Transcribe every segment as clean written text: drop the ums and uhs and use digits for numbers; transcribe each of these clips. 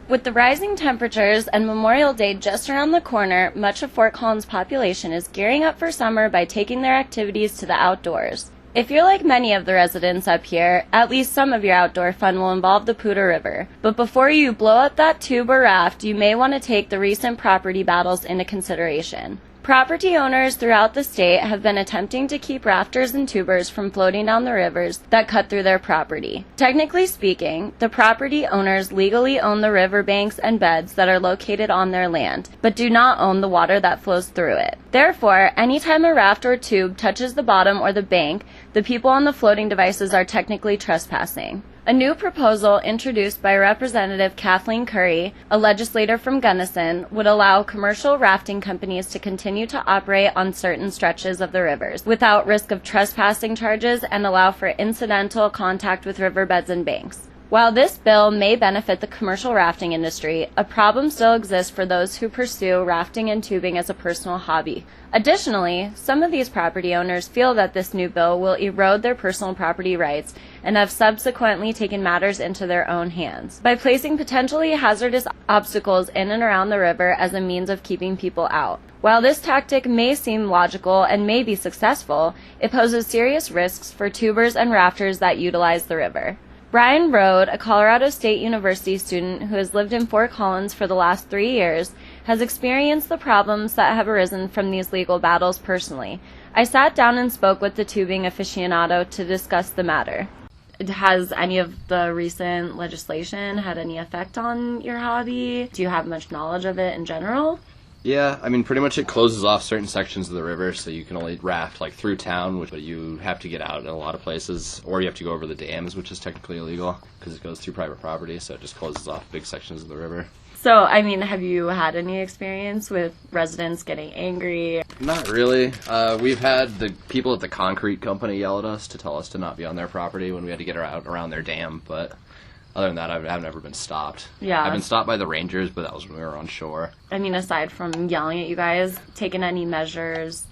With the rising temperatures and Memorial Day just around the corner, much of Fort Collins' population is gearing up for summer by taking their activities to the outdoors. If you're like many of the residents up here, at least some of your outdoor fun will involve the Poudre River. But before you blow up that tube or raft, you may want to take the recent property battles into consideration. Property owners throughout the state have been attempting to keep rafters and tubers from floating down the rivers that cut through their property. Technically speaking, the property owners legally own the riverbanks and beds that are located on their land, but do not own the water that flows through it. Therefore, anytime a raft or tube touches the bottom or the bank, the people on the floating devices are technically trespassing. A new proposal introduced by Representative Kathleen Curry, a legislator from Gunnison, would allow commercial rafting companies to continue to operate on certain stretches of the rivers without risk of trespassing charges and allow for incidental contact with riverbeds and banks. While this bill may benefit the commercial rafting industry, a problem still exists for those who pursue rafting and tubing as a personal hobby. Additionally, some of these property owners feel that this new bill will erode their personal property rights and have subsequently taken matters into their own hands by placing potentially hazardous obstacles in and around the river as a means of keeping people out. While this tactic may seem logical and may be successful, it poses serious risks for tubers and rafters that utilize the river. Brian Rohde, a Colorado State University student who has lived in Fort Collins for the last 3 years, has experienced the problems that have arisen from these legal battles personally. I sat down and spoke with the tubing aficionado to discuss the matter. Has any of the recent legislation had any effect on your hobby? Do you have much knowledge of it in general? Yeah, I mean, pretty much it closes off certain sections of the river, so you can only raft, like, through town, but you have to get out in a lot of places, or you have to go over the dams, which is technically illegal, because it goes through private property, so it just closes off big sections of the river. So, I mean, have you had any experience with residents getting angry? Not really. We've had the people at the concrete company yell at us to tell us to not be on their property when we had to get out around their dam, but other than that, I've never been stopped. Yeah. I've been stopped by the rangers, but that was when we were on shore. I mean, aside from yelling at you guys, taking any measures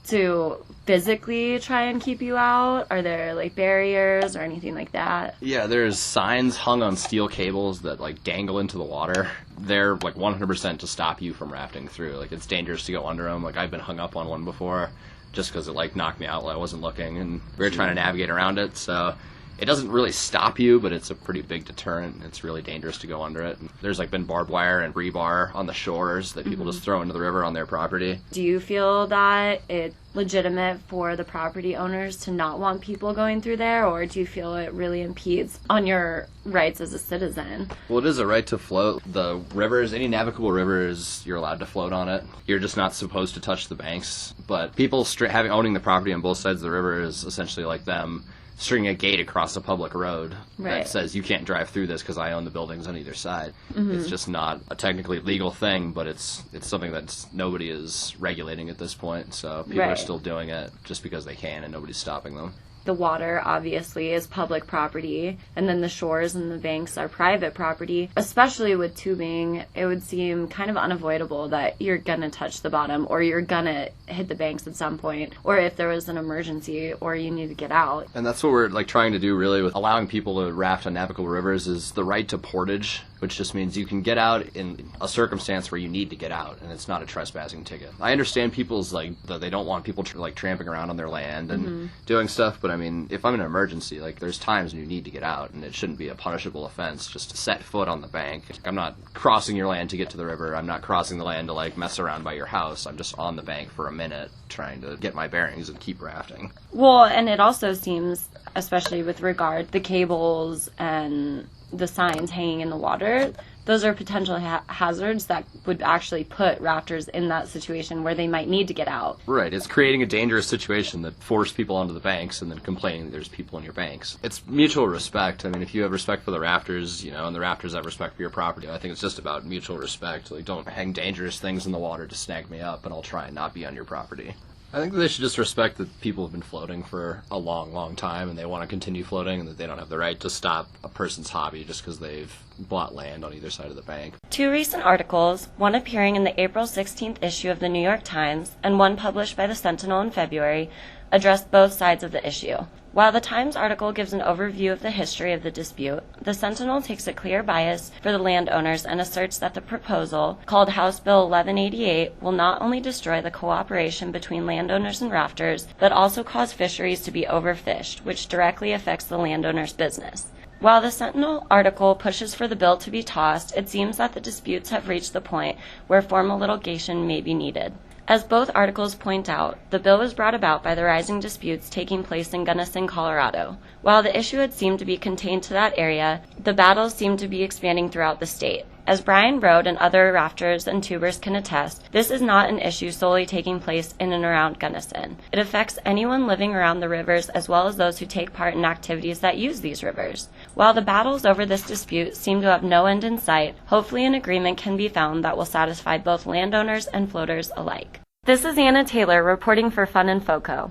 to physically try and keep you out? Are there, like, barriers or anything like that? Yeah, there's signs hung on steel cables that, like, dangle into the water. They're, like, 100% to stop you from rafting through. Like, it's dangerous to go under them. Like, I've been hung up on one before just because it, like, knocked me out while I wasn't looking, and we were trying to navigate around it, so it doesn't really stop you, but it's a pretty big deterrent. It's really dangerous to go under it. There's, like, been barbed wire and rebar on the shores that people just throw into the river on their property. Do you feel that it's legitimate for the property owners to not want people going through there, or do you feel it really impedes on your rights as a citizen? Well, it is a right to float. The rivers, any navigable rivers, you're allowed to float on it. You're just not supposed to touch the banks. But people owning the property on both sides of the river is essentially like them stringing a gate across a public road that says you can't drive through this because I own the buildings on either side. It's just not a technically legal thing, but it's something that nobody is regulating at this point. So people are still doing it just because they can, and nobody's stopping them. The water, obviously, is public property, and then the shores and the banks are private property. Especially with tubing, it would seem kind of unavoidable that you're going to touch the bottom, or you're going to hit the banks at some point, or if there was an emergency, or you need to get out. And that's what we're, like, trying to do, really, with allowing people to raft on navigable rivers, is the right to portage, which just means you can get out in a circumstance where you need to get out, and it's not a trespassing ticket. I understand people's, like, that they don't want people tramping around on their land and doing stuff, but I mean, if I'm in an emergency, like, there's times when you need to get out, and it shouldn't be a punishable offense just to set foot on the bank. I'm not crossing your land to get to the river. I'm not crossing the land to, like, mess around by your house. I'm just on the bank for a minute trying to get my bearings and keep rafting. Well, and it also seems, especially with regard the cables and the signs hanging in the water, those are potential hazards that would actually put rafters in that situation where they might need to get out. Right. It's creating a dangerous situation that forces people onto the banks and then complaining that there's people in your banks. It's mutual respect. I mean, if you have respect for the rafters, you know, and the rafters have respect for your property, I think it's just about mutual respect. Like, don't hang dangerous things in the water to snag me up, and I'll try and not be on your property. I think that they should just respect that people have been floating for a long, long time, and they want to continue floating, and that they don't have the right to stop a person's hobby just because they've bought land on either side of the bank. Two recent articles, one appearing in the April 16th issue of the New York Times and one published by the Sentinal in February, addressed both sides of the issue. While the Times article gives an overview of the history of the dispute, the Sentinel takes a clear bias for the landowners and asserts that the proposal, called House Bill 1188, will not only destroy the cooperation between landowners and rafters, but also cause fisheries to be overfished, which directly affects the landowners' business. While the Sentinel article pushes for the bill to be tossed, it seems that the disputes have reached the point where formal litigation may be needed. As both articles point out, the bill was brought about by the rising disputes taking place in Gunnison, Colorado. While the issue had seemed to be contained to that area, the battles seemed to be expanding throughout the state. As Brian Rohde and other rafters and tubers can attest, this is not an issue solely taking place in and around Gunnison. It affects anyone living around the rivers as well as those who take part in activities that use these rivers. While the battles over this dispute seem to have no end in sight, hopefully an agreement can be found that will satisfy both landowners and floaters alike. This is Anna Taylor reporting for Fun and Foco.